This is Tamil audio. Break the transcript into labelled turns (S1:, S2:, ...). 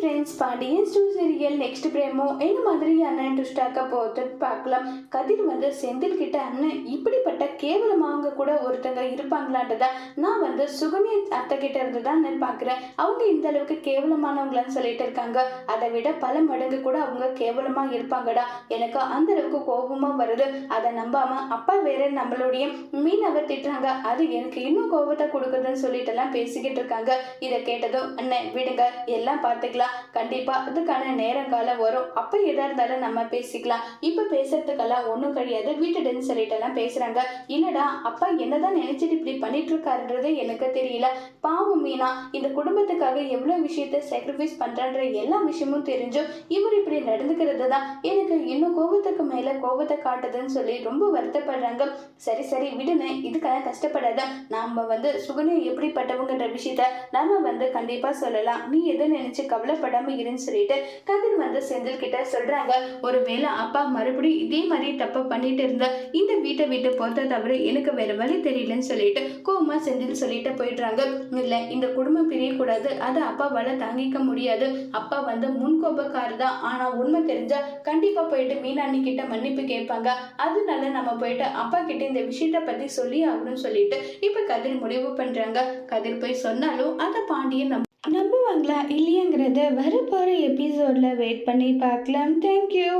S1: ஃப்ரெண்ட்ஸ், பாண்டியன் ஸ்டூ சீரியல் நெக்ஸ்ட் பிரேமோ என்ன மாதிரியான ட்விஸ்டாக்க போகுதுன்னு பார்க்கலாம். கதிர் வந்து செந்தில் கிட்ட அண்ணன் இப்படிப்பட்ட கேவலமாவங்க கூட ஒருத்தங்க இருப்பாங்களான்றத நான் வந்து சுகன்யா அத்தை கிட்ட இருந்து தான் நான் பார்க்குறேன். அவங்க இந்த அளவுக்கு கேவலமானவங்களான்னு சொல்லிட்டு இருக்காங்க. அதை விட பல மடங்கு கூட அவங்க கேவலமா இருப்பாங்கடா. எனக்கு அந்த அளவுக்கு கோபமா வருது. அதை நம்பாம அப்பா வேற நம்மளுடைய மீனவை திட்டுறாங்க. அது எனக்கு இன்னும் கோபத்தை கொடுக்குதுன்னு சொல்லிட்டு எல்லாம் பேசிக்கிட்டு இருக்காங்க. இதை கேட்டதும் அண்ணன் விடுங்க, எல்லாம் பார்த்துக்கலாம், கண்டிப்பா அதுக்கான நேரம் காலம் வரும், அப்ப எதா இருந்தாலும் நம்ம பேசிக்கலாம், இப்ப பேசுறதுக்கெல்லாம் ஒண்ணும் கிடையாது, விட்டுடுன்னு சொல்லிட்டு எல்லாம் பேசுறாங்க. இல்லடா, அப்பா என்னதான் நினைச்சிட்டு இப்படி பண்ணிட்டு இருக்காருன்றது எனக்கு தெரியல. பாவம் மீனா இந்த குடும்பத்துக்காக எவ்வளவு விஷயத்த சாக்ரிஃபைஸ் பண்றான்ற எல்லா விஷயமும் தெரிஞ்சும் இவர் இப்படி நடந்துக்கிறது தான் எனக்கு இன்னும் கோபத்துக்கு மேல கோபத்தை காட்டுதுன்னு சொல்லி ரொம்ப வருத்தப்படுறாங்க. சரி சரி விடுன்னு, இதுக்காக கஷ்டப்படாத, நாம வந்து சுகன்யா எப்படிப்பட்டவங்கன்ற விஷயத்த நாம வந்து கண்டிப்பா சொல்லலாம், நீ எதை நினைச்சு கவலைப்படாம இருன்னு சொல்லிட்டு கதிர் வந்து செந்தில் கிட்ட சொல்றாங்க. ஒருவேளை அப்பா மறுபடியும் இதே மாதிரி தப்ப பண்ணிட்டு இருந்தா இந்த வீட்டை விட்டு போறத தவிர எனக்கு வேற வழி தெரியலன்னு சொல்லிட்டு கோமா செந்தில் சொல்லிட்டு போயிடுறாங்க. இல்ல, இந்த குடும்பம் பிரியக்கூடாது, அது அப்பாவால தாங்கிக்க முடியாது, அப்பா வந்து முன்கோபக்காரர் தான், ஆனா உண்மை தெரிஞ்சா கண்டிப்பா போயிட்டு மீனாண்ணி கிட்ட மன்னிப்பு கேட்பாங்க, அதனால நம்ம போயிட்டு அப்பா கிட்ட இந்த விஷயத்த பத்தி சொல்லி ஆகணும்னு சொல்லிட்டு இப்ப கதிர் முடிவு பண்றாங்க. கதிர் போய் சொன்னாலும் அதை பாண்டியன் நம்புவாங்களா இல்லையாங்கிறத வரப்போகிற எபிசோடில் வெயிட் பண்ணி பார்க்கலாம். தேங்க்யூ.